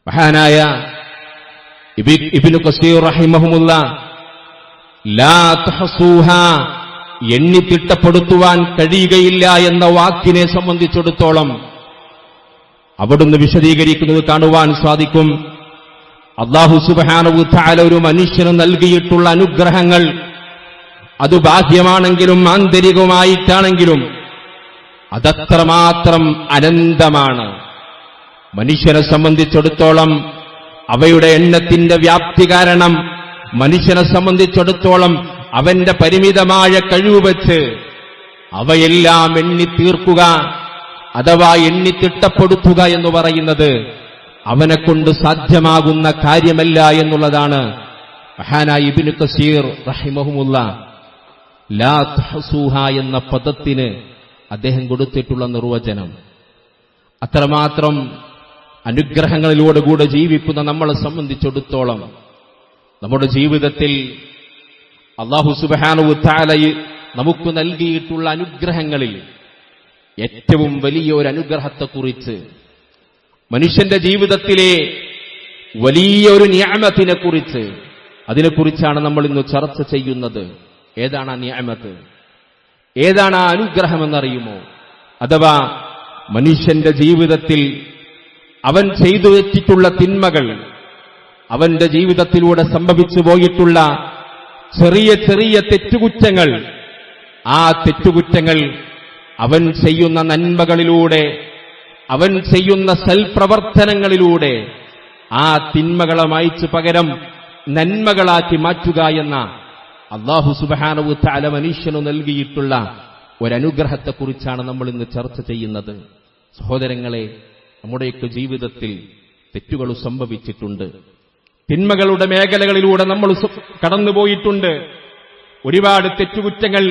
മഹാനായ ഇബ്നു കസീർ റഹിമഹുമുള്ള ലാ തഹസൂഹാ എണ്ണി തിട്ടപ്പെടുത്തുവാൻ കഴിയുകയില്ല എന്ന വാക്കിനെ സംബന്ധിച്ചിടത്തോളം അവിടുന്ന് വിശദീകരിക്കുന്നത് കാണുവാൻ സാധിക്കും. അല്ലാഹു സുബ്ഹാനഹു തആല ഒരു മനുഷ്യന് നൽകിയിട്ടുള്ള അനുഗ്രഹങ്ങൾ അത് ബാഹ്യമാണെങ്കിലും ആന്തരികമായിട്ടാണെങ്കിലും അതത്രമാത്രം അനന്തമാണ്. മനുഷ്യനെ സംബന്ധിച്ചിടത്തോളം അവയുടെ എണ്ണത്തിന്റെ വ്യാപ്തി കാരണം മനുഷ്യനെ സംബന്ധിച്ചിടത്തോളം അവന്റെ പരിമിതമായ കഴിവ് വെച്ച് അവയെല്ലാം എണ്ണിത്തീർക്കുക അഥവാ എണ്ണിത്തിട്ടപ്പെടുത്തുക എന്ന് പറയുന്നത് അവനെക്കൊണ്ട് സാധ്യമാകുന്ന കാര്യമല്ല എന്നുള്ളതാണ് മഹാനായ ഇബ്നു കസീർ റഹിമഹുമുള്ള ലാ തഹസൂഹ എന്ന പദത്തിന് അദ്ദേഹം കൊടുത്തിട്ടുള്ള നിർവചനം. അത്രമാത്രം അനുഗ്രഹങ്ങളിലൂടെ കൂടെ ജീവിക്കുന്ന നമ്മളെ സംബന്ധിച്ചിടത്തോളം നമ്മുടെ ജീവിതത്തിൽ അല്ലാഹു സുബ്ഹാനഹു തആല നമുക്ക് നൽകിയിട്ടുള്ള അനുഗ്രഹങ്ങളിൽ ഏറ്റവും വലിയ ഒരു അനുഗ്രഹത്തെക്കുറിച്ച്, മനുഷ്യന്റെ ജീവിതത്തിലെ വലിയ ഒരു നിഅമത്തിനെ കുറിച്ച്, അതിനെക്കുറിച്ചാണ് നമ്മൾ ഇന്ന് ചർച്ച ചെയ്യുന്നത്. ഏതാണ് ആ നിഅമത്ത്? ഏതാണ് ആ അനുഗ്രഹമെന്നറിയുമോ? അഥവാ മനുഷ്യന്റെ ജീവിതത്തിൽ അവൻ ചെയ്തു വെച്ചിട്ടുള്ള തിന്മകൾ, അവന്റെ ജീവിതത്തിലൂടെ സംഭവിച്ചു പോയിട്ടുള്ള ചെറിയ ചെറിയ തെറ്റുകുറ്റങ്ങൾ, ആ തെറ്റുകുറ്റങ്ങൾ അവൻ ചെയ്യുന്ന നന്മകളിലൂടെ, അവൻ ചെയ്യുന്ന സൽപ്രവർത്തനങ്ങളിലൂടെ ആ തിന്മകളെ മായ്ച്ചു പകരം നന്മകളാക്കി മാറ്റുക എന്ന അല്ലാഹു സുബ്ഹാനഹു തആല മനുഷ്യനു നൽകിയിട്ടുള്ള ഒരനുഗ്രഹത്തെക്കുറിച്ചാണ് നമ്മൾ ഇന്ന് ചർച്ച ചെയ്യുന്നത്. സഹോദരങ്ങളെ, നമ്മുടെയൊക്കെ ജീവിതത്തിൽ തെറ്റുകൾ സംഭവിച്ചിട്ടുണ്ട്. തിന്മകളുടെ മേഖലകളിലൂടെ നമ്മൾ കടന്നുപോയിട്ടുണ്ട്. ഒരുപാട് തെറ്റുകുറ്റങ്ങൾ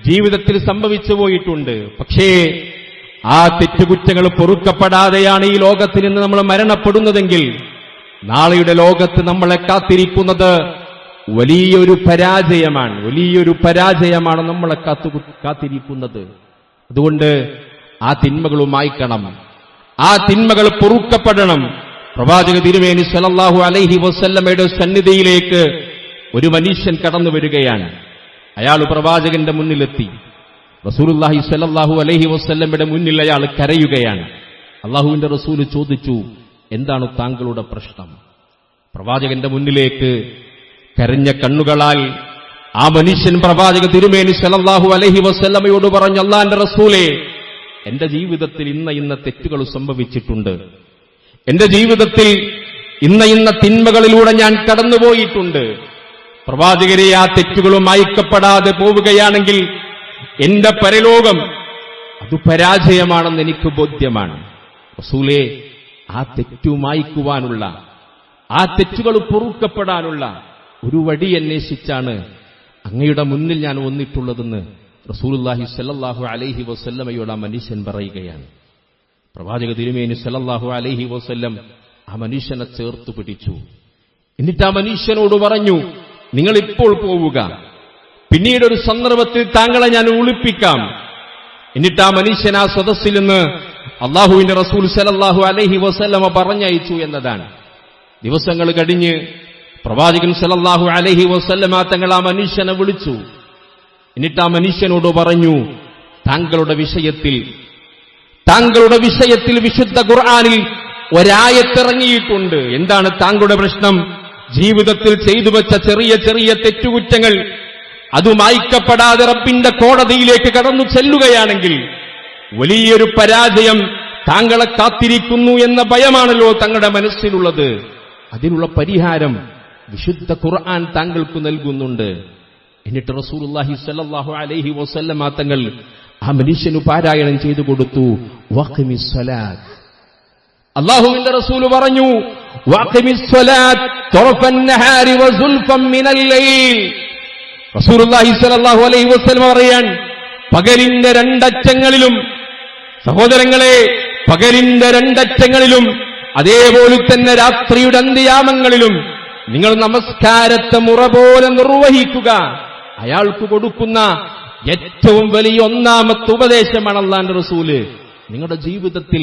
ജീവിതത്തിൽ സംഭവിച്ചു പോയിട്ടുണ്ട്. പക്ഷേ ആ തെറ്റുകുറ്റങ്ങൾ പൊറുക്കപ്പെടാതെയാണ് ഈ ലോകത്തിൽ നിന്ന് നമ്മൾ മരണപ്പെടുന്നതെങ്കിൽ നാളെയുടെ ലോകത്ത് നമ്മളെ കാത്തിരിക്കുന്നത് വലിയൊരു പരാജയമാണ് നമ്മളെ കാത്തിരിക്കുന്നത്. അതുകൊണ്ട് ആ തിന്മകൾ മായ്ക്കണം, ആ തിന്മകൾ പൊറുക്കപ്പെടണം. പ്രവാചക തിരുമേനി സല്ലല്ലാഹു അലൈഹി വസല്ലമയുടെ സന്നിധിയിലേക്ക് ഒരു മനുഷ്യൻ കടന്നു വരികയാണ്. അയാൾ പ്രവാചകന്റെ മുന്നിലെത്തി. റസൂലുള്ളാഹി സ്വല്ലല്ലാഹു അലൈഹി വസല്ലമയുടെ മുന്നിൽ അയാൾ കരയുകയാണ്. അല്ലാഹുവിന്റെ റസൂല് ചോദിച്ചു, എന്താണ് താങ്കളുടെ പ്രശ്നം? പ്രവാചകന്റെ മുന്നിലേക്ക് കരഞ്ഞ കണ്ണുകളാൽ ആ മനുഷ്യൻ പ്രവാചക തിരുമേനി സല്ലല്ലാഹു അലൈഹി വസല്ലമയോട് പറഞ്ഞു, അല്ലാഹുവിന്റെ റസൂലേ, എന്റെ ജീവിതത്തിൽ ഇന്ന തെറ്റുകൾ സംഭവിച്ചിട്ടുണ്ട്. എന്റെ ജീവിതത്തിൽ ഇന്ന തിന്മകളിലൂടെ ഞാൻ കടന്നുപോയിട്ടുണ്ട്. പ്രവാചകരെ, ആ തെറ്റുകളും മായ്ക്കപ്പെടാതെ പോവുകയാണെങ്കിൽ എന്റെ പരലോകം അത് പരാജയമാണെന്ന് എനിക്ക് ബോധ്യമാണ്. റസൂലേ, ആ തെറ്റു മായ്ക്കുവാനുള്ള, ആ തെറ്റുകൾ പൊറുക്കപ്പെടാനുള്ള ഒരു വഴി അന്വേഷിച്ചാണ് അങ്ങയുടെ മുന്നിൽ ഞാൻ വന്നിട്ടുള്ളതെന്ന് റസൂലുള്ളാഹി സ്വല്ലല്ലാഹു അലൈഹി വസല്ലമയോട് ആ മനുഷ്യൻ പറയുകയാണ്. പ്രവാചക തിരുമേനി സ്വല്ലല്ലാഹു അലൈഹി വസല്ലം ആ മനുഷ്യനെ ചേർത്ത് പിടിച്ചു. എന്നിട്ട് ആ മനുഷ്യനോട് പറഞ്ഞു, നിങ്ങൾ ഇപ്പോൾ പോവുക, പിന്നീട് ഒരു സന്ദർഭത്തിൽ താങ്കളെ ഞാൻ ഒളിപ്പിക്കാം. എന്നിട്ട് ആ മനുഷ്യൻ ആ സദസ്സിൽ നിന്ന് അല്ലാഹുവിന്റെ റസൂൽ സല്ലല്ലാഹു അലൈഹി വസല്ലമ പറഞ്ഞയച്ചു എന്നതാണ്. ദിവസങ്ങൾ കഴിഞ്ഞ് പ്രവാചകൻ സല്ലല്ലാഹു അലൈഹി വസല്ലമ തങ്ങൾ ആ മനുഷ്യനെ വിളിച്ചു. എന്നിട്ട് ആ മനുഷ്യനോട് പറഞ്ഞു, താങ്കളുടെ വിഷയത്തിൽ വിശുദ്ധ ഖുർആനിൽ ഒരായത്തിറങ്ങിയിട്ടുണ്ട്. എന്താണ് താങ്കളുടെ പ്രശ്നം? ജീവിതത്തിൽ ചെയ്തു വെച്ച ചെറിയ ചെറിയ തെറ്റുകുറ്റങ്ങൾ അത് മായ്ക്കപ്പെടാതെ റബ്ബിന്റെ കോടതിയിലേക്ക് കടന്നു ചെല്ലുകയാണെങ്കിൽ വലിയൊരു പരാജയം താങ്കളെ കാത്തിരിക്കുന്നു എന്ന ഭയമാണല്ലോ താങ്കളുടെ മനസ്സിലുള്ളത്. അതിനുള്ള പരിഹാരം വിശുദ്ധ ഖുർആൻ താങ്കൾക്ക് നൽകുന്നുണ്ട്. എന്നിട്ട് റസൂലുള്ളാഹി സ്വല്ലല്ലാഹു അലൈഹി വസല്ലമ തങ്ങൾ ആ മനുഷ്യനു പാരായണം ചെയ്തു കൊടുത്തു, വഖിമിസ് സ്വലാത്ത്. അല്ലാഹുവിന്റെ റസൂൽ പറഞ്ഞു, വഖിമിസ് സ്വലാത്ത് തറഫൻ നഹാരി വസുൽഫൻ മിനൽ ലൈൽ. റസൂലുള്ളാഹി സ്വല്ലല്ലാഹു അലൈഹി വസല്ലം പറയാൻ, പകലിന്റെ രണ്ടറ്റങ്ങളിലും, സഹോദരങ്ങളെ, പകലിന്റെ രണ്ടറ്റങ്ങളിലും അതേപോലെ തന്നെ രാത്രിയുടെ അന്ത്യയാമങ്ങളിലും നിങ്ങൾ നമസ്കാരത്തെ മുറ പോലെ നിർവഹിക്കുക. അയാൾക്ക് കൊടുക്കുന്ന ഏറ്റവും വലിയ ഒന്നാമത്തെ ഉപദേശമാണ് അല്ലാഹുവിന്റെ റസൂല്. നിങ്ങളുടെ ജീവിതത്തിൽ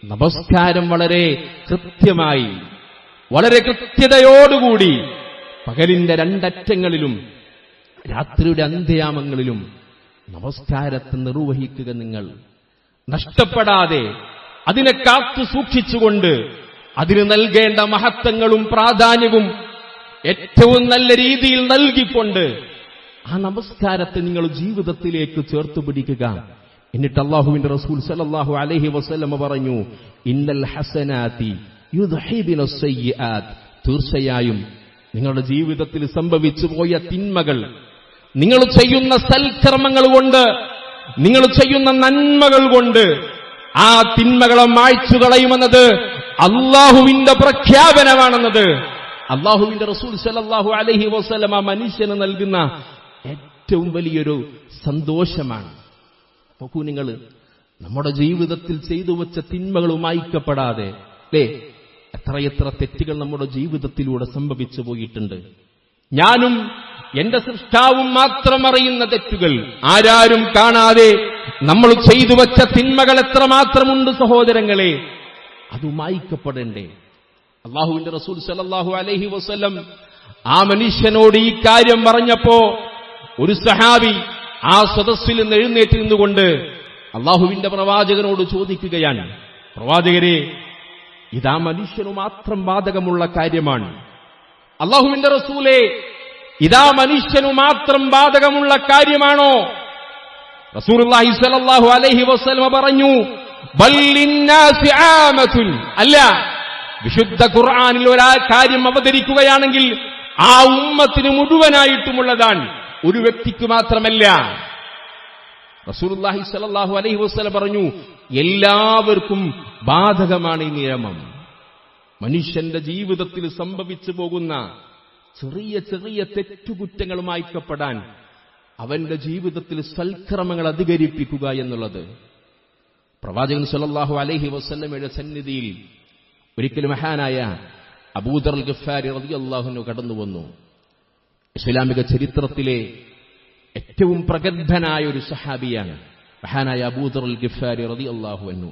നമസ്കാരം വളരെ കൃത്യമായി, വളരെ കൃത്യതയോടുകൂടി പകലിന്റെ രണ്ടറ്റങ്ങളിലും രാത്രിയുടെ അന്ത്യയാമങ്ങളിലും നമസ്കാരത്തെ നിർവഹിക്കുക. നിങ്ങൾ നഷ്ടപ്പെടാതെ അതിനെ കാത്തു സൂക്ഷിച്ചുകൊണ്ട് അതിന് നൽകേണ്ട മഹത്വങ്ങളും പ്രാധാന്യവും ഏറ്റവും നല്ല രീതിയിൽ നൽകിക്കൊണ്ട് ആ നമസ്കാരത്തെ നിങ്ങൾ ജീവിതത്തിലേക്ക് ചേർത്തു പിടിക്കുക. എന്നിട്ട് അല്ലാഹുവിന്റെ റസൂൽ സല്ലല്ലാഹു അലൈഹി വസല്ലം പറഞ്ഞു, ഇന്നൽ ഹസനാതി യുദ്ഹിബുന സയ്യിആത്ത്, തീർച്ചയായും നിങ്ങളുടെ ജീവിതത്തിൽ സംഭവിച്ചു പോയ തിന്മകൾ നിങ്ങൾ ചെയ്യുന്ന സൽക്കർമ്മങ്ങൾ കൊണ്ട്, നിങ്ങൾ ചെയ്യുന്ന നന്മകൾ കൊണ്ട് ആ തിന്മകളെ മായ്ച്ചു കളയുമെന്നത് അല്ലാഹുവിന്റെ പ്രഖ്യാപനമാണെന്നത് അല്ലാഹുവിന്റെ റസൂൽ സല്ലല്ലാഹു അലൈഹി വസല്ലം ആ മനുഷ്യന് നൽകുന്ന ഏറ്റവും വലിയൊരു സന്തോഷമാണ്. നോക്കൂ നിങ്ങൾ, നമ്മുടെ ജീവിതത്തിൽ ചെയ്തു വച്ച തിന്മകൾ മായ്ക്കപ്പെടാതെ അല്ലേ, എത്രയെത്ര തെറ്റുകൾ നമ്മുടെ ജീവിതത്തിലൂടെ സംഭവിച്ചു പോയിട്ടുണ്ട്. ഞാനും എന്റെ സൃഷ്ടാവും മാത്രം അറിയുന്ന തെറ്റുകൾ, ആരാരും കാണാതെ നമ്മൾ ചെയ്തു വച്ച തിന്മകൾ എത്രമാത്രമുണ്ട് സഹോദരങ്ങളെ. അത് മായ്ക്കപ്പെടണ്ടേ? അല്ലാഹുവിന്റെ റസൂൽ സല്ലല്ലാഹു അലൈഹി വസല്ലം ആ മനുഷ്യനോട് ഈ കാര്യം പറഞ്ഞപ്പോ ഒരു സഹാബി ആ സദസ്സിൽ നിന്ന് എഴുന്നേറ്റ് നിന്നുകൊണ്ട് അല്ലാഹുവിന്റെ പ്രവാചകനോട് ചോദിക്കുകയാണ്, പ്രവാചകരെ, ഇതാ മനുഷ്യനു മാത്രം ബാധകമുള്ള കാര്യമാണ്. അല്ലാഹുവിന്റെ റസൂലേ, ഇതാ മനുഷ്യനു മാത്രം ബാധകമുള്ള കാര്യമാണോ? റസൂലുള്ളാഹി സ്വല്ലല്ലാഹു അലൈഹി വസല്ലം പറഞ്ഞു, ബൽ ലിന്നാസി ആമത്തുൻ, അല്ല, വിശുദ്ധ ഖുർആനിൽ ഒരു കാര്യം അവതരിക്കുകയാണെങ്കിൽ ആ ഉമ്മത്തിന് മുഴുവനായിട്ടുമുള്ളതാണ്, ഒരു വ്യക്തിക്ക് മാത്രമല്ല. റസൂലുള്ളാഹി സ്വല്ലല്ലാഹു അലൈഹി വസല്ലം പറഞ്ഞു, എല്ലാവർക്കും ബാധകമാണ് ഈ നിയമം. മനുഷ്യന്റെ ജീവിതത്തിൽ സംഭവിച്ചു പോകുന്ന ചെറിയ ചെറിയ തെറ്റുകുറ്റങ്ങൾ മായ്ക്കപ്പെടാൻ അവന്റെ ജീവിതത്തിൽ സൽക്കർമ്മങ്ങൾ അധികരിപ്പിക്കുക എന്നുള്ളത്. പ്രവാചകൻ സല്ലല്ലാഹു അലൈഹി വസല്ലമയുടെ സന്നിധിയിൽ ഒരിക്കൽ മഹാനായ അബൂദർ ഗഫാരി റളിയല്ലാഹു അൻഹു കടന്നു വന്നു. ഇസ്ലാമിക ചരിത്രത്തിലെ ഏറ്റവും പ്രഗത്ഭനായ ഒരു സഹാബിയാണ് മഹാനായ അബൂദർ ഗഫാരി റളിയല്ലാഹു അൻഹു.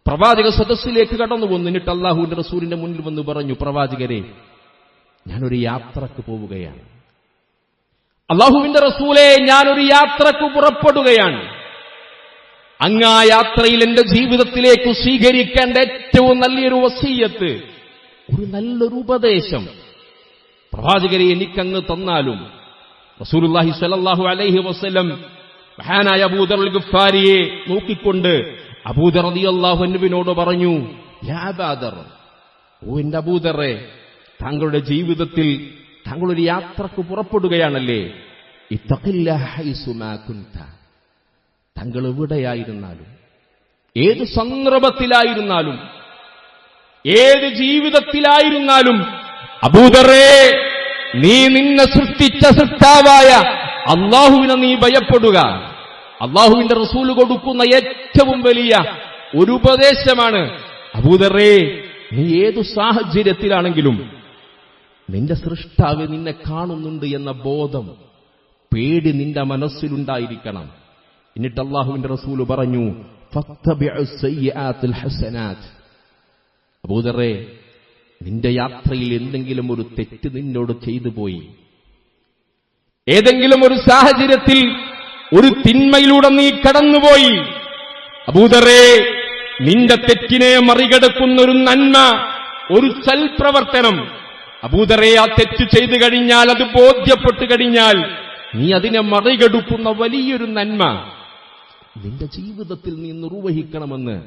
പ്രവാചക സദസ്സിലേക്ക് കടന്നു വന്നു. എന്നിട്ട് അല്ലാഹുവിന്റെ റസൂലിന്റെ മുന്നിൽ വന്ന് പറഞ്ഞു, പ്രവാചകരെ, ഞാനൊരു യാത്രക്ക് പോവുകയാണ്. അല്ലാഹുവിന്റെ റസൂലേ, ഞാനൊരു യാത്രക്ക് പുറപ്പെടുകയാണ്. അങ്ങ് ആ യാത്രയിൽ എന്റെ ജീവിതത്തിലേക്ക് സ്വീകരിക്കേണ്ട ഏറ്റവും നല്ലൊരു വസീയത്ത്, ഒരു നല്ലൊരു ഉപദേശം പ്രവാചകരെ എനിക്കങ്ങ് തന്നാലും. റസൂലുള്ളാഹി സ്വല്ലല്ലാഹു അലൈഹി വസല്ലം മഹാനായ അബൂദർ ഗഫാരിയെ നോക്കിക്കൊണ്ട് അബൂദർ റളിയല്ലാഹു അൻഹുവിനോട് പറഞ്ഞു, യാ അബൂദർ, ഓ എന്റെ അബൂദറെ, താങ്കളുടെ ജീവിതത്തിൽ താങ്കളൊരു യാത്രക്ക് പുറപ്പെടുകയാണല്ലേ, ഇത്തഖില്ലാഹ ഹൈസുമാ കുൻത, താങ്കൾ എവിടെയായിരുന്നാലും, ഏത് സന്ദർഭത്തിലായിരുന്നാലും, ഏത് ജീവിതത്തിലായിരുന്നാലും, അബൂദറേ, നീ നിന്നെ സൃഷ്ടിച്ച സൃഷ്ടാവായ അല്ലാഹുവിനെ നീ ഭയപ്പെടുക. അല്ലാഹുവിന്റെ റസൂൽ കൊടുക്കുന്ന ഏറ്റവും വലിയ ഒരു ഉപദേശമാണ്, അബൂദറേ, നീ ഏതു സാഹചര്യത്തിലാണെങ്കിലും നിന്റെ സൃഷ്ടാവ് നിന്നെ കാണുന്നുണ്ട് എന്ന ബോധം, പേടി നിന്റെ മനസ്സിലുണ്ടായിരിക്കണം. എന്നിട്ട് അല്ലാഹുവിന്റെ റസൂൽ പറഞ്ഞു, ഫത്തബിഉസ് സയ്യിആത്തുൽ ഹസനാത്ത്, അബൂദറേ, നിന്റെ യാത്രയിൽ എന്തെങ്കിലും ഒരു തെറ്റ് നിന്നോട് ചെയ്തു പോയി, ഏതെങ്കിലും ഒരു സാഹചര്യത്തിൽ ഒരു തിന്മയിലൂടെ നീ കടന്നുപോയി, അബൂദറേ, നിന്റെ തെറ്റിനെ മറികടക്കുന്ന ഒരു നന്മ, ഒരു സൽപ്രവർത്തനം, അബൂദറേ, ആ തെറ്റ് ചെയ്തു കഴിഞ്ഞാൽ, അത് ബോധ്യപ്പെട്ടു കഴിഞ്ഞാൽ നീ അതിനെ മറികടക്കുന്ന വലിയൊരു നന്മ നിന്റെ ജീവിതത്തിൽ നീ നിർവഹിക്കണമെന്ന്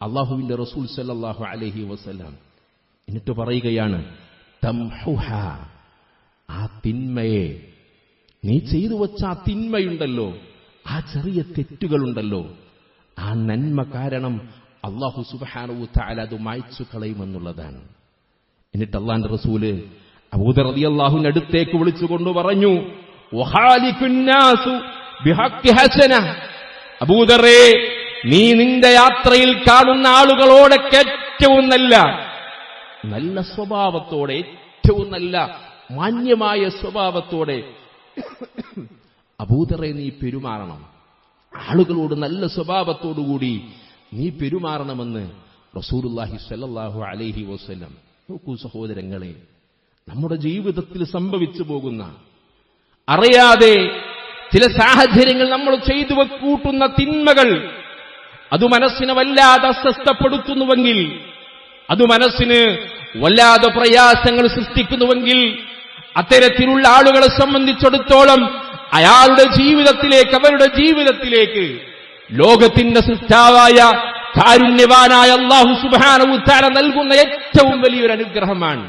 അല്ലാഹുവിന്റെ റസൂൽ സല്ലല്ലാഹു അലൈഹി വസല്ലം. എന്നിട്ട് പറയുകയാണ്, തംഹുഹ, ആ തിന്മയെ, നീ ചെയ്തു വച്ച ആ തിന്മയുണ്ടല്ലോ, ആ ചെറിയ തെറ്റുകളുണ്ടല്ലോ, ആ നന്മ കാരണം അല്ലാഹു സുബ്ഹാനഹു വ തആല അത് മായ്ച്ചു കളയുമെന്നുള്ളതാണ്. എന്നിട്ട് അല്ലാഹുവിന്റെ റസൂല് അബൂദർ റളിയല്ലാഹുവിന്റെ അടുത്തേക്ക് വിളിച്ചുകൊണ്ട് പറഞ്ഞു, വഹാലികുൻ നാസു ബിഹഖി ഹസന, അബൂദറേ, നീ നിന്റെ യാത്രയിൽ കാണുന്ന ആളുകളോടൊക്കെ ഏറ്റവും നല്ല സ്വഭാവത്തോടെ, ഏറ്റവും നല്ല മാന്യമായ സ്വഭാവത്തോടെ അബൂദറേ നീ പെരുമാറണം. ആളുകളോട് നല്ല സ്വഭാവത്തോടുകൂടി നീ പെരുമാറണമെന്ന് റസൂലുള്ളാഹി സ്വല്ലല്ലാഹു അലൈഹി വസല്ലം. നോക്കൂ സഹോദരങ്ങളെ, നമ്മുടെ ജീവിതത്തിൽ സംഭവിച്ചു പോകുന്ന അറിയാതെ ചില സാഹചര്യങ്ങൾ നമ്മൾ ചെയ്തു കൂട്ടുന്ന തിന്മകൾ അത് മനസ്സിനെ വല്ലാതെ അസ്വസ്ഥപ്പെടുത്തുന്നുവെങ്കിൽ, അത് മനസ്സിന് വല്ലാതെ പ്രയാസങ്ങൾ സൃഷ്ടിക്കുന്നുവെങ്കിൽ, അത്തരത്തിലുള്ള ആളുകളെ സംബന്ധിച്ചിടത്തോളം അയാളുടെ ജീവിതത്തിലേക്ക്, അവരുടെ ജീവിതത്തിലേക്ക് ലോകത്തിന്റെ സൃഷ്ടാവായ കാരുണ്യവാനായ അല്ലാഹു സുബ്ഹാനഹു തആല നൽകുന്ന ഏറ്റവും വലിയൊരു അനുഗ്രഹമാണ്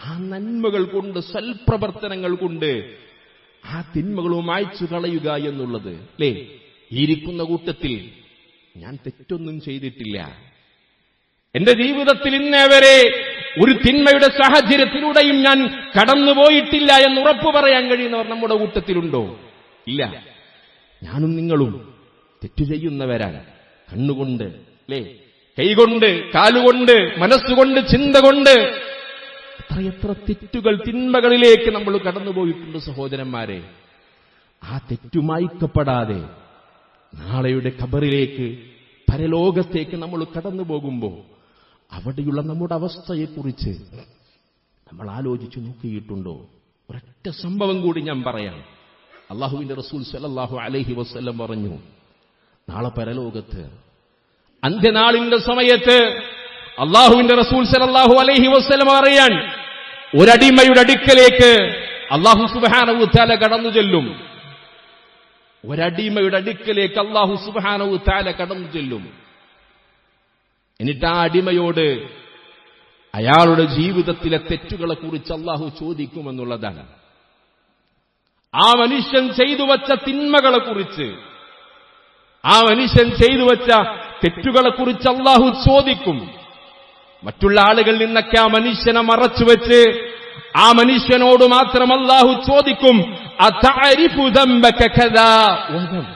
ആ നന്മകൾ കൊണ്ട്, സൽപ്രവർത്തനങ്ങൾ കൊണ്ട് ആ തിന്മകളും മായ്ച്ചു കളയുക എന്നുള്ളത്. അല്ലേ, ഇരിക്കുന്ന കൂട്ടത്തിൽ ഞാൻ തെറ്റൊന്നും ചെയ്തിട്ടില്ല, എന്റെ ജീവിതത്തിൽ ഇന്നേ വരെ ഒരു തിന്മയുടെ സാഹചര്യത്തിലൂടെയും ഞാൻ കടന്നുപോയിട്ടില്ല എന്ന് ഉറപ്പു പറയാൻ കഴിയുന്നവർ നമ്മുടെ കൂട്ടത്തിലുണ്ടോ? ഇല്ല. ഞാനും നിങ്ങളും തെറ്റു ചെയ്യുന്നവരാണ്. കണ്ണുകൊണ്ട്, അല്ലേ, കൈകൊണ്ട്, കാലുകൊണ്ട്, മനസ്സുകൊണ്ട്, ചിന്ത കൊണ്ട് എത്രയെത്ര തെറ്റുകൾ, തിന്മകളിലേക്ക് നമ്മൾ കടന്നുപോയിട്ടുണ്ട് സഹോദരന്മാരെ. ആ തെറ്റുമായ്ക്കപ്പെടാതെ നാളെയുടെ ഖബറിലേക്ക്, പരലോകത്തേക്ക് നമ്മൾ കടന്നു പോകുമ്പോൾ അവിടെയുള്ള നമ്മുടെ അവസ്ഥയെക്കുറിച്ച് നമ്മൾ ആലോചിച്ചു നോക്കിയിട്ടുണ്ടോ? ഒരൊറ്റ സംഭവം കൂടി ഞാൻ പറയാം. അല്ലാഹുവിന്റെ റസൂൽ സ്വല്ലല്ലാഹു അലൈഹി വസല്ലം പറഞ്ഞു, നാളെ പരലോകത്ത് അന്ത്യനാളിന്റെ സമയത്ത് അല്ലാഹുവിന്റെ റസൂൽ സ്വല്ലല്ലാഹു അലൈഹി വസല്ലം പറയാൻ, ഒരടിമയുടെ അടുക്കലേക്ക് അല്ലാഹു സുബ്ഹാനഹു തആല കടന്നു ചെല്ലും. ഒരടിമയുടെ അടുക്കലേക്ക് അല്ലാഹു സുബ്ഹാനഹു തആല കടന്നു ചെല്ലും. എന്നിട്ട് ആ അടിമയോട് അയാളുടെ ജീവിതത്തിലെ തെറ്റുകളെ കുറിച്ച് അല്ലാഹു ചോദിക്കുമെന്നുള്ളതാണ്. ആ മനുഷ്യൻ ചെയ്തു വച്ച തിന്മകളെ കുറിച്ച്, ആ മനുഷ്യൻ ചെയ്തു വച്ച തെറ്റുകളെ കുറിച്ച് അല്ലാഹു ചോദിക്കും. മറ്റുള്ള ആളുകളിൽ നിന്നൊക്കെ ആ മനുഷ്യനെ മറച്ചുവെച്ച് ആ മനുഷ്യനോട് മാത്രം അല്ലാഹു ചോദിക്കും, അതഅരിഫു ദംബക കദാ വദം.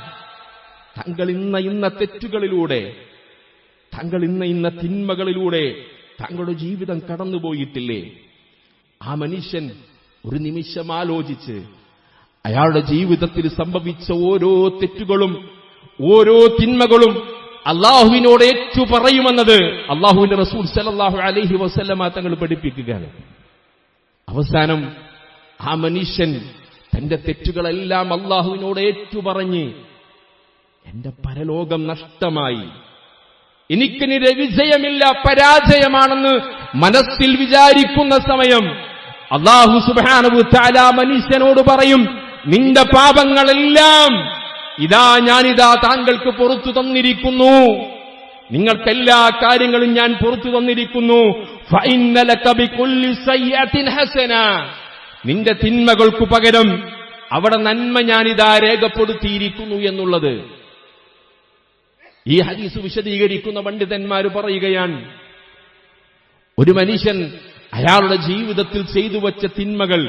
താങ്കൾ ഇന്ന തെറ്റുകളിലൂടെ, താങ്കൾ ഇന്ന തിന്മകളിലൂടെ താങ്കളുടെ ജീവിതം കടന്നുപോയിട്ടില്ലേ? ആ മനുഷ്യൻ ഒരു നിമിഷം ആലോചിച്ച് അയാളുടെ ജീവിതത്തിൽ സംഭവിച്ച ഓരോ തെറ്റുകളും, ഓരോ തിന്മകളും അല്ലാഹുവിനോട് ഏറ്റു പറയുമെന്നത് അല്ലാഹുവിന്റെ റസൂൽ സല്ലല്ലാഹു അലൈഹി വസല്ലമ തങ്ങൾ പഠിപ്പിക്കുകയാണ്. അവസാനം ആ മനുഷ്യൻ തന്റെ തെറ്റുകളെല്ലാം അല്ലാഹുവിനോട് ഏറ്റുപറഞ്ഞ്, എന്റെ പരലോകം നഷ്ടമായി, എനിക്കിനി വിജയമില്ല, പരാജയമാണെന്ന് മനസ്സിൽ വിചാരിക്കുന്ന സമയം അല്ലാഹു സുബ്ഹാനഹു തആല മനുഷ്യനോട് പറയും, നിന്റെ പാപങ്ങളെല്ലാം ഞാനിതാ താങ്കൾക്ക് പുറത്തു തന്നിരിക്കുന്നു, നിങ്ങൾക്കെല്ലാ കാര്യങ്ങളും ഞാൻ പുറത്തു തന്നിരിക്കുന്നു. ഫഇന്ന ലക ബികുല്ലി സയ്യഅത്തിൻ ഹസന, നിന്റെ തിന്മകൾക്കു പകരം അവിടെ നന്മ ഞാനിതാ രേഖപ്പെടുത്തിയിരിക്കുന്നു എന്നുള്ളത്. ഈ ഹദീസ് വിശദീകരിക്കുന്ന പണ്ഡിതന്മാർ പറയുകയാണ്, ഒരു മനുഷ്യൻ അയാളുടെ ജീവിതത്തിൽ ചെയ്തു വച്ച തിന്മകൾ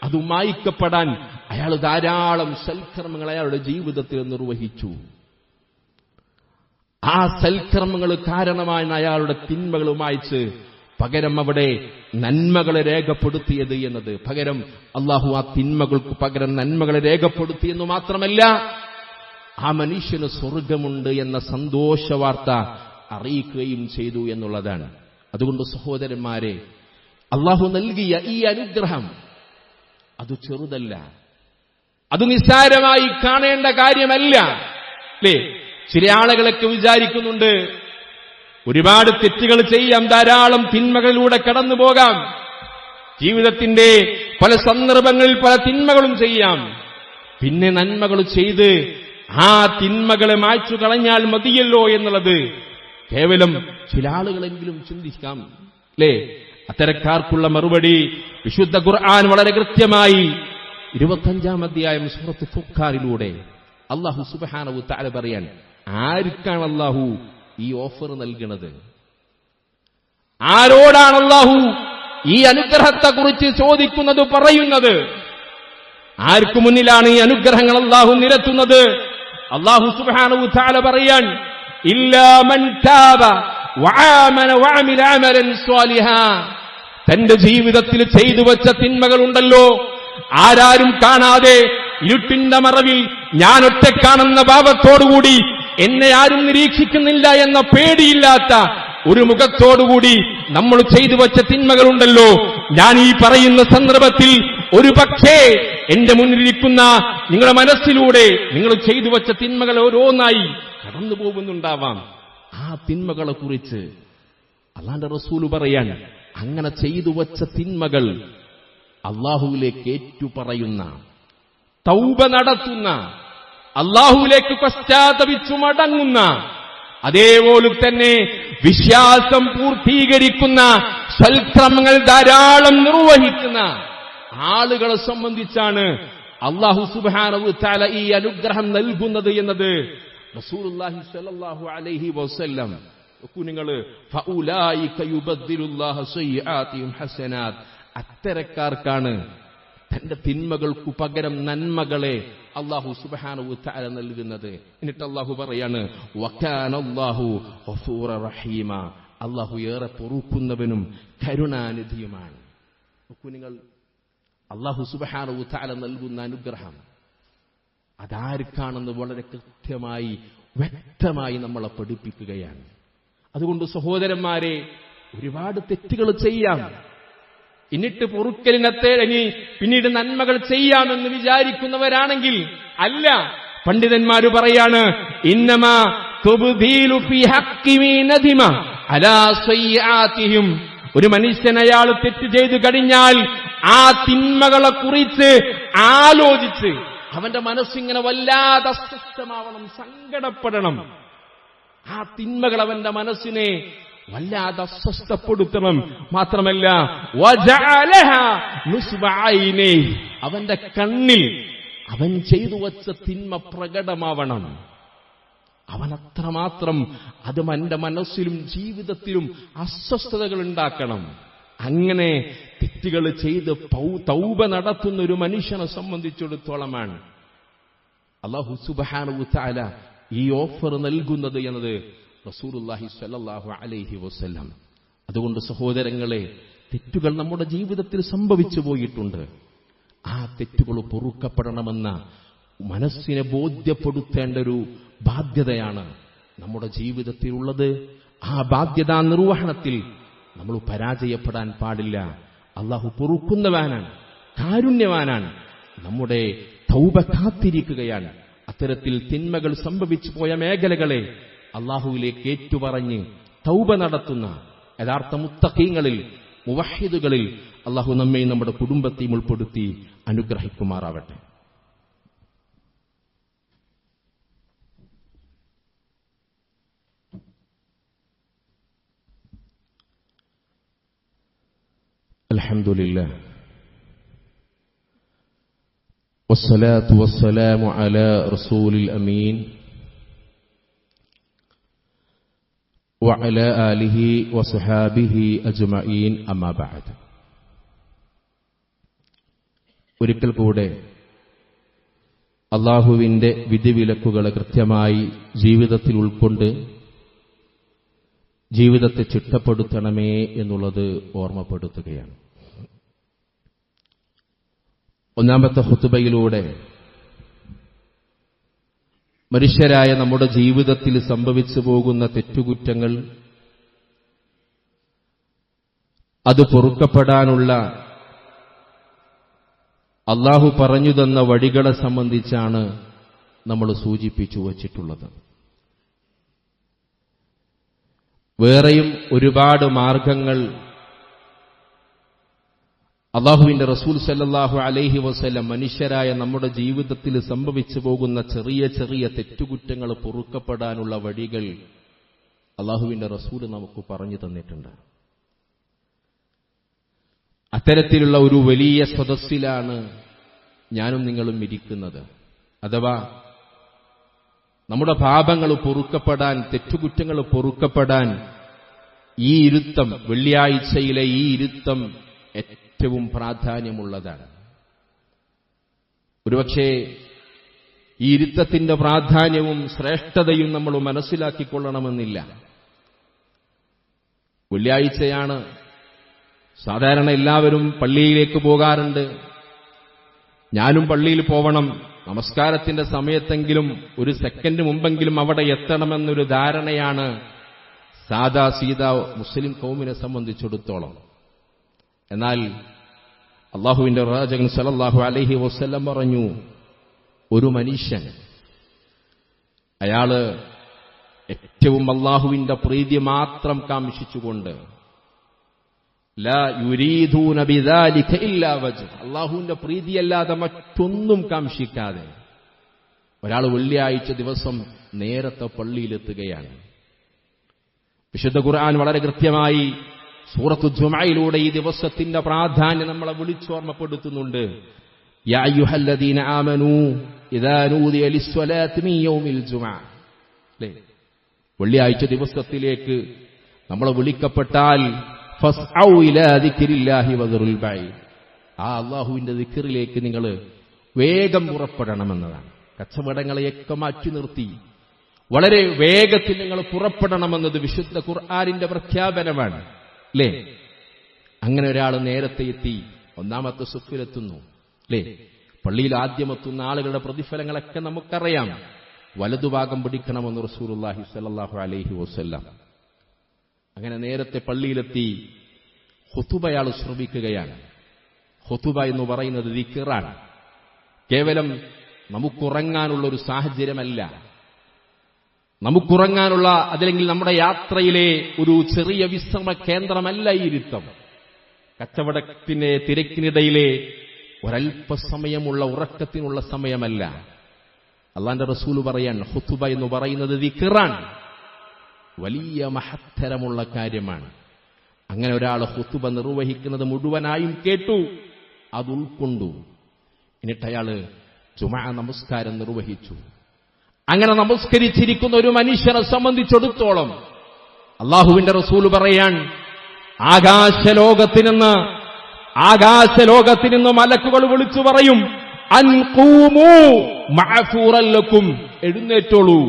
അത് മായ്ക്കപ്പെടാൻ അയാൾ ധാരാളം സൽക്കർമ്മങ്ങൾ അയാളുടെ ജീവിതത്തിൽ നിർവഹിച്ചു. ആ സൽക്കർമ്മങ്ങൾ കാരണമാണ് അയാളുടെ തിന്മകൾ മായ്ച്ച് പകരം അവിടെ നന്മകളെ രേഖപ്പെടുത്തിയത് എന്നത്. പകരം അല്ലാഹു ആ തിന്മകൾക്ക് പകരം നന്മകളെ രേഖപ്പെടുത്തിയെന്ന് മാത്രമല്ല, ആ മനുഷ്യന് സ്വർഗമുണ്ട് എന്ന സന്തോഷ വാർത്ത അറിയിക്കുകയും ചെയ്തു എന്നുള്ളതാണ്. അതുകൊണ്ട് സഹോദരന്മാരെ, അല്ലാഹു നൽകിയ ഈ അനുഗ്രഹം അത് ചെറുതല്ല, അത് നിസ്സാരമായി കാണേണ്ട കാര്യമല്ല. അല്ലേ, ചില ആളുകളൊക്കെ വിചാരിക്കുന്നുണ്ട്, ഒരുപാട് തെറ്റുകൾ ചെയ്യാം, ധാരാളം തിന്മകളിലൂടെ കടന്നു പോകാം, ജീവിതത്തിന്റെ പല സന്ദർഭങ്ങളിൽ പല തിന്മകളും ചെയ്യാം, പിന്നെ നന്മകൾ ചെയ്ത് ആ തിന്മകളെ മായ്ച്ചു കളഞ്ഞാൽ മതിയല്ലോ എന്നുള്ളത് കേവലം ചില ആളുകളെങ്കിലും ചിന്തിക്കാം. അല്ലേ, അത്തരക്കാർക്കുള്ള മറുപടി വിശുദ്ധ ഖുർആൻ വളരെ കൃത്യമായി 25-ാം അധ്യായം സൂറത്ത് ഫുർഖാനിലൂടെ അല്ലാഹു സുബ്ഹാനഹു തആല പറയാൻ, ആർക്കാണ് അല്ലാഹു ഈ ഓഫർ നൽകുന്നത്? ആരോടാണ് അല്ലാഹു ഈ അനുഗ്രഹത്തെക്കുറിച്ച് ചോദിക്കുന്നത്, പറയുന്നത്? ആർക്കു മുന്നിലാണ് ഈ അനുഗ്രഹങ്ങൾ അല്ലാഹു നിരത്തുന്നത്? അല്ലാഹു സുബ്ഹാനഹു തആല പറയാൻ, ഇല്ലാ മൻ താബ വആമന വഅമില അമലൻ സ്വാലിഹാ. തന്റെ ജീവിതത്തിൽ ചെയ്തു വച്ച തിന്മകളുണ്ടല്ലോ, ആരാരും കാണാതെ ഇരുട്ടിന്റെ മറവിൽ ഞാൻ ഒറ്റക്കാണെന്ന ഭാവത്തോടുകൂടി, എന്നെ ആരും നിരീക്ഷിക്കുന്നില്ല എന്ന പേടിയില്ലാത്ത ഒരു മുഖത്തോടുകൂടി നമ്മൾ ചെയ്തു വച്ച തിന്മകളുണ്ടല്ലോ, ഞാൻ ഈ പറയുന്ന സന്ദർഭത്തിൽ ഒരു പക്ഷേ എന്റെ മുന്നിലിരിക്കുന്ന നിങ്ങളുടെ മനസ്സിലൂടെ നിങ്ങൾ ചെയ്തു വച്ച തിന്മകൾ ഓരോന്നായി കടന്നു പോകുന്നുണ്ടാവാം. ആ തിന്മകളെ കുറിച്ച് അല്ലാഹുവിന്റെ റസൂല് പറയാൻ, അങ്ങനെ ചെയ്തു വച്ച തിന്മകൾ അള്ളാഹുവിലേക്ക് ഏറ്റുപറയുന്ന, തൗബ നടത്തുന്ന, അള്ളാഹുവിലേക്ക് പശ്ചാത്തപിച്ചു മടങ്ങുന്ന, അതേപോലെ തന്നെ വിശ്വാസം പൂർത്തീകരിക്കുന്ന, സൽക്രമങ്ങൾ ധാരാളം നിർവഹിക്കുന്ന ആളുകളെ സംബന്ധിച്ചാണ് അല്ലാഹു സുബ്ഹാനഹു തആല ഈ അനുഗ്രഹം നൽകുന്നത് എന്നത് റസൂലുള്ളാഹി സ്വല്ലല്ലാഹു അലൈഹി വസല്ലം. നിങ്ങൾ ഫഉലൈക യുബദ്ദിലുല്ലാഹു സയ്യിആതിഹിം ഹസനാത്ത്, അത്തരക്കാർക്കാണ് തന്റെ തിന്മകൾക്കു പകരം നന്മകളെ അല്ലാഹു സുബ്ഹാനഹു തആല നൽകുന്നത്. എന്നിട്ട് അല്ലാഹു പറയാണ്, വകാനല്ലാഹു ഗഫൂറ റഹീമ, അല്ലാഹു ഏറെ പൊറുക്കുന്നവനും കരുണാനിധിയുമാണ്. നിങ്ങൾ അല്ലാഹു സുബ്ഹാനഹു തആല നൽകുന്ന അനുഗ്രഹം അതാർക്കാണെന്ന് വളരെ കൃത്യമായി വ്യക്തമായി നമ്മളെ പഠിപ്പിക്കുകയാണ്. അതുകൊണ്ട് സഹോദരന്മാരെ, ഒരുപാട് തെറ്റുകൾ ചെയ്യാം, എന്നിട്ട് പൊറുക്കലിനത്തെ ഇനി പിന്നീട് നന്മകൾ ചെയ്യാമെന്ന് വിചാരിക്കുന്നവരാണെങ്കിൽ അല്ല. പണ്ഡിതന്മാര് പറയാണ്, ഇന്നമാ തുബ്ദീലു ഫീ ഹഖ്ഖി നദിമ അലാ സയ്യാതിഹിം. ഒരു മനുഷ്യൻ അയാൾ തെറ്റ് ചെയ്തു കഴിഞ്ഞാൽ ആ തിന്മകളെ കുറിച്ച് ആലോചിച്ച് അവന്റെ മനസ്സിങ്ങനെ വല്ലാതെ അസ്വസ്ഥമാവണം, സങ്കടപ്പെടണം. ആ തിന്മകൾ അവന്റെ മനസ്സിനെ വല്ലാതെ അസ്വസ്ഥപ്പെടുത്തണം. മാത്രമല്ല അവന്റെ കണ്ണിൽ അവൻ ചെയ്തു വച്ച തിന്മ പ്രകടമാവണം. അവൻ അത്രമാത്രം അത് അവന്റെ മനസ്സിലും ജീവിതത്തിലും അസ്വസ്ഥതകൾ ഉണ്ടാക്കണം. അങ്ങനെ തെറ്റുകൾ ചെയ്ത് തൗബ നടത്തുന്ന ഒരു മനുഷ്യനെ സംബന്ധിച്ചിടത്തോളമാണ് അല്ലാഹു സുബ്ഹാനഹു തആല ഈ ഓഫർ നൽകുന്നത് എന്നത് റസൂലുള്ളാഹി സ്വല്ലല്ലാഹു അലൈഹി വസല്ലം. അതുകൊണ്ട് സഹോദരങ്ങളെ, തെറ്റുകൾ നമ്മുടെ ജീവിതത്തിൽ സംഭവിച്ചു പോയിട്ടുണ്ട്. ആ തെറ്റുകൾ പൊറുക്കപ്പെടണമെന്ന മനസ്സിനെ ബോധ്യപ്പെടുത്തേണ്ട ഒരു ബാധ്യതയാണ് നമ്മുടെ ജീവിതത്തിലുള്ളത്. ആ ബാധ്യതാ നിർവഹണത്തിൽ നമ്മൾ പരാജയപ്പെടാൻ പാടില്ല. അല്ലാഹു പൊറുക്കുന്നവാനാണ്, കാരുണ്യവാനാണ്. നമ്മുടെ തൗബ കാത്തിരിക്കുകയാണ്. അത്തരത്തിൽ തിന്മകൾ സംഭവിച്ചു പോയ മേഖലകളെ അല്ലാഹുവിലേക്ക് ഏറ്റുപറഞ്ഞ് തൗബ നടത്തുന്ന യഥാർത്ഥ മുത്തഖീങ്ങളിൽ, മുവഹ്ഹിദുകളിൽ അല്ലാഹു നമ്മെയും നമ്മുടെ കുടുംബത്തെയും ഉൾപ്പെടുത്തി അനുഗ്രഹിക്കുമാറാവട്ടെ. അൽഹംദുലില്ലാഹ് വസ്സലാത്തു വസ്സലാമു അലാ റസൂലിൽ അമീൻ വഅലാ ആലിഹി വസ്വഹാബിഹി അജ്മഈൻ, അമ്മാ ബഅദ്. ഒരിക്കൽ കൂടെ അല്ലാഹുവിന്റെ വിധിവിലക്കുകളെ കൃത്യമായി ജീവിതത്തിൽ ഉൾക്കൊണ്ട് ജീവിതത്തെ ചിട്ടപ്പെടുത്തണമേ എന്നുള്ളത് ഓർമ്മപ്പെടുത്തുകയാണ്. ഒന്നാമത്തെ ഖുതുബയിലൂടെ മനുഷ്യരായ നമ്മുടെ ജീവിതത്തിൽ സംഭവിച്ചു പോകുന്ന തെറ്റുകുറ്റങ്ങൾ, അത് പൊറുക്കപ്പെടാനുള്ള അല്ലാഹു പറഞ്ഞു തന്ന വഴികളെ സംബന്ധിച്ചാണ് നമ്മൾ സൂചിപ്പിച്ചു വച്ചിട്ടുള്ളത്. വേറെയും ഒരുപാട് മാർഗങ്ങൾ അല്ലാഹുവിന്റെ റസൂൽ സല്ലല്ലാഹു അലൈഹി വസല്ലം മനുഷ്യരായ നമ്മുടെ ജീവിതത്തിൽ സംഭവിച്ചു പോകുന്ന ചെറിയ ചെറിയ തെറ്റുകുറ്റങ്ങൾ പൊറുക്കപ്പെടാനുള്ള വഴികൾ അല്ലാഹുവിന്റെ റസൂൽ നമുക്ക് പറഞ്ഞു തന്നിട്ടുണ്ട്. അത്തരത്തിലുള്ള ഒരു വലിയ സദസ്സിലാണ് ഞാനും നിങ്ങളും ഇരിക്കുന്നത്. അഥവാ നമ്മുടെ പാപങ്ങൾ പൊറുക്കപ്പെടാൻ, തെറ്റുകുറ്റങ്ങൾ പൊറുക്കപ്പെടാൻ ഈ ഇരുത്തം, വെള്ളിയാഴ്ചയിലെ ഈ ഇരുത്തം ഏറ്റവും പ്രാധാന്യമുള്ളതാണ്. ഒരുപക്ഷേ ഈ ഇരുത്തത്തിന്റെ പ്രാധാന്യവും ശ്രേഷ്ഠതയും നമ്മൾ മനസ്സിലാക്കിക്കൊള്ളണമെന്നില്ല. വെള്ളിയാഴ്ചയാണ്, സാധാരണ എല്ലാവരും പള്ളിയിലേക്ക് പോകാറുണ്ട്. ഞാനും പള്ളിയിൽ പോവണം, നമസ്കാരത്തിന്റെ സമയത്തെങ്കിലും ഒരു സെക്കൻഡ് മുമ്പെങ്കിലും അവിടെ എത്തണമെന്നൊരു ധാരണയാണ് സാദാ സീതാ മുസ്ലിം കൗമിനെ സംബന്ധിച്ചിടത്തോളം. എന്നാൽ അള്ളാഹുവിന്റെ പ്രവാചകൻ സല്ലല്ലാഹു അലൈഹി വസല്ലം പറഞ്ഞു, ഒരു മനുഷ്യൻ അയാള് ഏറ്റവും അള്ളാഹുവിന്റെ പ്രീതി മാത്രം കാംക്ഷിച്ചുകൊണ്ട് ലാ യുരീദൂന ബിദാലിക ഇല്ലാ വജ്ഹ്, അള്ളാഹുവിന്റെ പ്രീതിയല്ലാതെ മറ്റൊന്നും കാംക്ഷിക്കാതെ ഒരാൾ വെള്ളിയാഴ്ച ദിവസം നേരത്തെ പള്ളിയിലെത്തുകയാണ്. വിശുദ്ധ ഖുർആൻ വളരെ കൃത്യമായി സൂറത്തു ജുമഅയിലൂടെ ഈ ദിവസത്തിന്റെ പ്രാധാന്യം നമ്മളെ വിളിച്ചോർമ്മപ്പെടുത്തുന്നുണ്ട്. യാ അയ്യുഹല്ലദീന ആമനൂ ഇദാ നൂദിയ ലിസ്സലാത്തി മിൻ യൗമിൽ ജുമഅ. വെള്ളിയാഴ്ച ദിവസത്തിലേക്ക് നമ്മൾ വിളിക്കപ്പെട്ടാൽ ഫസ്ഔ ഇലാ ദിക്രില്ലാഹി വദറുൽ ബൈ, ആ അല്ലാഹുവിന്റെ ദിക്റിലേക്ക് നിങ്ങൾ വേഗം പുറപ്പെടണമെന്നതാണ്. കച്ചവടങ്ങളെയൊക്കെ മാറ്റി നിർത്തി വളരെ വേഗത്തിൽ നിങ്ങൾ പുറപ്പെടണമെന്നത് വിശുദ്ധ ഖുർആനിന്റെ പ്രഖ്യാപനമാണ്. അല്ലേ? അങ്ങനെ ഒരാൾ നേരത്തെ എത്തി ഒന്നാമത്തെ സുഫിലെത്തുന്നു. അല്ലേ? പള്ളിയിൽ ആദ്യമെത്തുന്ന ആളുകളുടെ പ്രതിഫലങ്ങളൊക്കെ നമുക്കറിയാം. വലതുഭാഗം പിടിക്കണമെന്ന് റസൂലുള്ളാഹി സ്വല്ലല്ലാഹു അലൈഹി വസല്ലം. അങ്ങനെ നേരത്തെ പള്ളിയിലെത്തി ഖുതുബ അയാൾ ശ്രവിക്കുകയാണ്. ഖുതുബ എന്ന് പറയുന്നത് ദിക്റാണ്. കേവലം നമുക്കുറങ്ങാനുള്ള ഒരു സാഹചര്യമല്ല, നമുക്കുറങ്ങാനുള്ള അതല്ലെങ്കിൽ നമ്മുടെ യാത്രയിലെ ഒരു ചെറിയ വിശ്രമ കേന്ദ്രമല്ല ഈ ഇരുത്തം. കച്ചവടത്തിന്റെ തിരക്കിനിടയിലെ ഒരല്പസമയമുള്ള ഉറക്കത്തിനുള്ള സമയമല്ല. അള്ളാന്റെ റസൂല് പറയാൻ ഖുതുബ എന്ന് പറയുന്നത് ദിക്റാണ്, വലിയ മഹത്തരമുള്ള കാര്യമാണ്. അങ്ങനെ ഒരാൾ ഖുതുബ നിർവഹിക്കുന്നത് മുഴുവനായും കേട്ടു, അത് ഉൾക്കൊണ്ടു. എന്നിട്ട് അയാള് ജുമുഅ നമസ്കാരം നിർവഹിച്ചു. അങ്ങനെ നമസ്കരിച്ചിരിക്കുന്ന ഒരു മനുഷ്യനെ സംബന്ധിച്ചിടത്തോളം അള്ളാഹുവിന്റെ റസൂല് പറയാൻ, ആകാശലോകത്തിൽ നിന്ന് മലക്കുകൾ വിളിച്ചു പറയും, അൻ ഖൂമൂ മഅഫൂറൻ ലക്കും, എഴുന്നേറ്റോളൂ,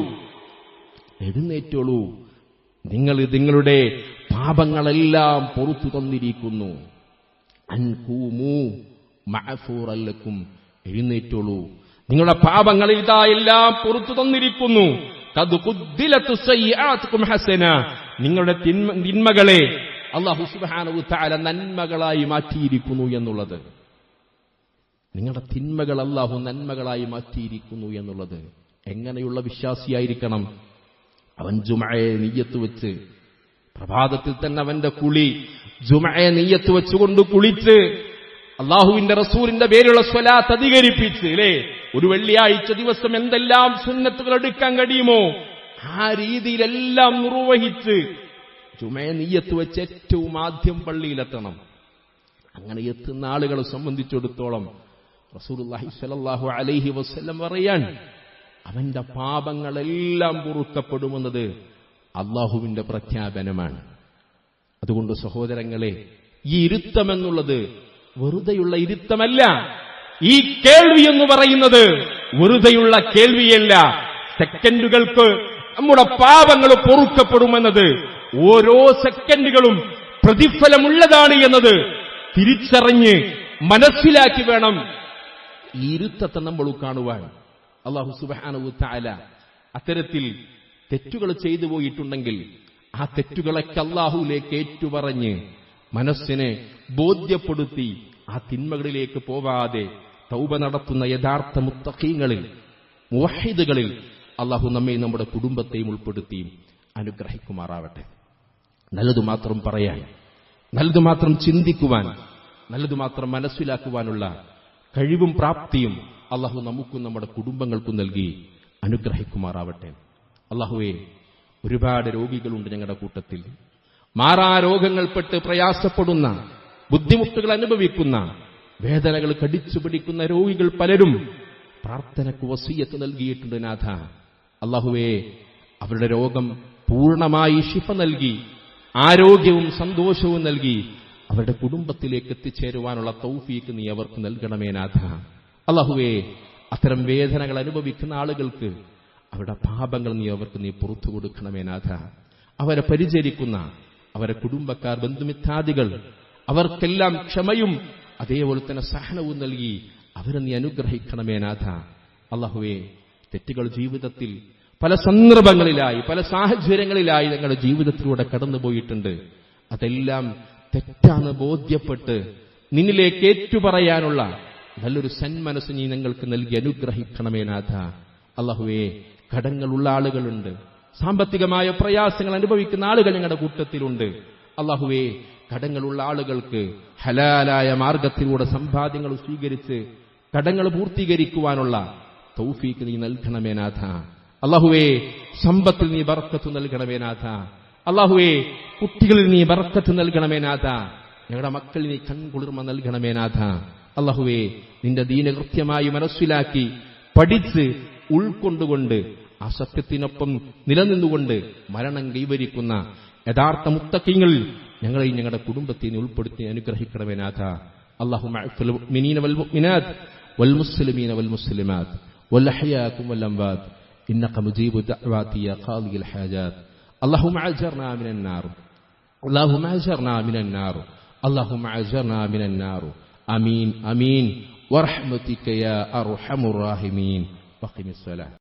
എഴുന്നേറ്റോളൂ, നിങ്ങൾ നിങ്ങളുടെ പാപങ്ങളെല്ലാം പുറത്തു തന്നിരിക്കുന്നു. അൻ ഖൂമൂ മഅഫൂറൻ ലക്കും, എഴുന്നേറ്റോളൂ, നിങ്ങളുടെ പാപങ്ങളിൽ ഇതാ എല്ലാം പുറത്തു തന്നിരിക്കുന്നു. ഖദ് ഖുദ്ദിലതു സയ്യിആതുകും ഹസന, നിങ്ങളുടെ തിന്മകളെ അല്ലാഹു സുബ്ഹാനഹു തആല നന്മകളായി മാറ്റിയിരിക്കുന്നു എന്നുള്ളത്. നിങ്ങളുടെ തിന്മകൾ അല്ലാഹു നന്മകളായി മാറ്റിയിരിക്കുന്നു എന്നുള്ളത്. എങ്ങനെയുള്ള വിശ്വാസിയായിരിക്കണം? അവൻ ജുമഅയെ നിയ്യത്ത് വെച്ച് പ്രഭാതത്തിൽ തന്നെ അവന്റെ കുളി ജുമഅയെ നിയ്യത്ത് വെച്ചുകൊണ്ട് കുളിച്ച് അള്ളാഹുവിന്റെ റസൂലിന്റെ പേരുള്ള സ്വലാത്ത് അധികരിപ്പിച്ച്, അല്ലേ, ഒരു വെള്ളിയാഴ്ച ദിവസം എന്തെല്ലാം സുന്നത്തുകൾ എടുക്കാൻ കഴിയുമോ ആ രീതിയിലെല്ലാം നിർവഹിച്ച് ജുമഅയെ നിയ്യത്ത് വെച്ച് ഏറ്റവും ആദ്യം പള്ളിയിലെത്തണം. അങ്ങനെ എത്തുന്ന ആളുകളെ സംബന്ധിച്ചിടത്തോളം റസൂലുള്ളാഹി സ്വല്ലല്ലാഹു അലൈഹി വസല്ലം പറയാൻ, അവന്റെ പാപങ്ങളെല്ലാം പൊറുക്കപ്പെടുമെന്നത് അള്ളാഹുവിന്റെ പ്രഖ്യാപനമാണ്. അതുകൊണ്ട് സഹോദരങ്ങളെ, ഈ ഇരുത്തമെന്നുള്ളത് വെറുതെയുള്ള ഇരുത്തമല്ല. ഈ കേൾവി എന്ന് പറയുന്നത് വെറുതെയുള്ള കേൾവിയല്ല. സെക്കൻഡുകൾക്ക് നമ്മുടെ പാപങ്ങൾ പൊറുക്കപ്പെടുമെന്നത്, ഓരോ സെക്കൻഡുകളും പ്രതിഫലമുള്ളതാണ് എന്നത് തിരിച്ചറിഞ്ഞ് മനസ്സിലാക്കി വേണം ഈ ഇരുത്തത്തെ നമ്മൾ കാണുവാൻ. അല്ലാഹു സുബ്ഹാനഹു തആല അത്തരത്തിൽ തെറ്റുകൾ ചെയ്തു പോയിട്ടുണ്ടെങ്കിൽ ആ തെറ്റുകളൊക്കെ അല്ലാഹുവിലേക്ക് ഏറ്റുപറഞ്ഞ് മനസ്സിനെ ബോധ്യപ്പെടുത്തി ആ തിന്മകളിലേക്ക് പോവാതെ തൗബ നടത്തുന്ന യഥാർത്ഥ മുത്തഖീങ്ങളിൽ, മുവഹിദുകളിൽ അല്ലാഹു നമ്മെ നമ്മുടെ കുടുംബത്തെയും ഉൾപ്പെടുത്തി അനുഗ്രഹിക്കുമാറാവട്ടെ. നല്ലതു മാത്രം പറയാൻ, നല്ലതു മാത്രം ചിന്തിക്കുവാൻ, നല്ലതു മാത്രം മനസ്സിലാക്കുവാനുള്ള കഴിവും പ്രാപ്തിയും അല്ലാഹു നമുക്കും നമ്മുടെ കുടുംബങ്ങൾക്കും നൽകി അനുഗ്രഹിക്കുമാറാവട്ടെ. അല്ലാഹുവേ, ഒരുപാട് രോഗികളുണ്ട് ഞങ്ങളുടെ കൂട്ടത്തിൽ. മാറാരോഗങ്ങൾപ്പെട്ട് പ്രയാസപ്പെടുന്ന, ബുദ്ധിമുട്ടുകൾ അനുഭവിക്കുന്ന, വേദനകൾ കടിച്ചു പിടിക്കുന്ന രോഗികൾ പലരും പ്രാർത്ഥനയ്ക്ക് വസിയത്ത് നൽകിയിട്ടുണ്ട്. നാഥ, അല്ലാഹുവേ, അവരുടെ രോഗം പൂർണ്ണമായി ശിഫ നൽകി ആരോഗ്യവും സന്തോഷവും നൽകി അവരുടെ കുടുംബത്തിലേക്ക് എത്തിച്ചേരുവാനുള്ള തൗഫീക്ക് നീ അവർക്ക് നൽകണമേ നാഥ. അല്ലാഹുവേ, അത്തരം വേദനകൾ അനുഭവിക്കുന്ന ആളുകൾക്ക് അവരുടെ പാപങ്ങൾ നീ പുറത്തു കൊടുക്കണമേ നാഥ. അവരെ പരിചരിക്കുന്ന അവരെ കുടുംബക്കാർ, ബന്ധുമിത്രാദികൾ, അവർക്കെല്ലാം ക്ഷമയും അതേപോലെ തന്നെ സഹനവും നൽകി അവരെ നീ അനുഗ്രഹിക്കണമേ നാഥ. അല്ലാഹുവേ, തെറ്റുകൾ ജീവിതത്തിൽ പല സന്ദർഭങ്ങളിലായി, പല സാഹചര്യങ്ങളിലായി ഞങ്ങളുടെ ജീവിതത്തിലൂടെ കടന്നുപോയിട്ടുണ്ട്. അതെല്ലാം തെറ്റാന്ന് ബോധ്യപ്പെട്ട് നിന്നിലേക്ക് ഏറ്റുപറയാനുള്ള നല്ലൊരു സന്മനസ് നീ ഞങ്ങൾക്ക് നൽകി അനുഗ്രഹിക്കണമേ നാഥ. അല്ലാഹുവേ, കടങ്ങളുള്ള ആളുകളുണ്ട്, സാമ്പത്തികമായ പ്രയാസങ്ങൾ അനുഭവിക്കുന്ന ആളുകൾ ഞങ്ങളുടെ കൂട്ടത്തിലുണ്ട്. അല്ലാഹുവേ, കടങ്ങളുള്ള ആളുകൾക്ക് ഹലാലായ മാർഗത്തിലൂടെ സമ്പാദ്യങ്ങൾ സ്വീകരിച്ച് കടങ്ങൾ പൂർത്തീകരിക്കുവാനുള്ള തൗഫീക്ക് നീ നൽകണമേ നാഥ. അല്ലാഹുവേ, സമ്പത്തിൽ നീ ബർക്കത്ത് നൽകണമേ നാഥ. അല്ലാഹുവേ, കുട്ടികളിൽ നീ ബർക്കത്ത് നൽകണമേ നാഥ. ഞങ്ങളുടെ മക്കളിൽ നീ കൺകുളിർമ നൽകണമേ നാഥ. അല്ലാഹുവേ, നിന്റെ ദീന കൃത്യമായി മനസ്സിലാക്കി പഠിച്ച് ഉൾക്കൊണ്ടുകൊണ്ട് ആ സത്യത്തിനൊപ്പം നിലനിന്നുകൊണ്ട് മരണം കൈവരിക്കുന്ന യഥാർത്ഥ മുത്തഖീങ്ങളിൽ ഞങ്ങളെയും ഞങ്ങളുടെ കുടുംബത്തെ ഉൾപ്പെടുത്തി അനുഗ്രഹിക്കണമേ നാഥ. അല്ലാഹുമ്മ അഗ്ഫിർ മുഅ്മിനീന വൽ മുഅ്മിനാത്ത് വൽ മുസ്ലിമീന വൽ മുസ്ലിമാത്ത് വൽ അഹ്യാഅ വൽ അംവാത് ഇന്നക മുജീബു ദഅവാതി യാ ഖാദിൽ ഹാജാത്ത്. അല്ലാഹുമ്മ അജ്ർനാ മിനൻ നാർ, അല്ലാഹുമ്മ അജ്ർനാ മിനൻ നാർ, അല്ലാഹുമ്മ അജ്ർനാ മിനൻ നാർ. ആമീൻ ആമീൻ വറഹ്മതിക യാ അർഹമുർ റഹീമീൻ. വഖിമിസ് സലാം.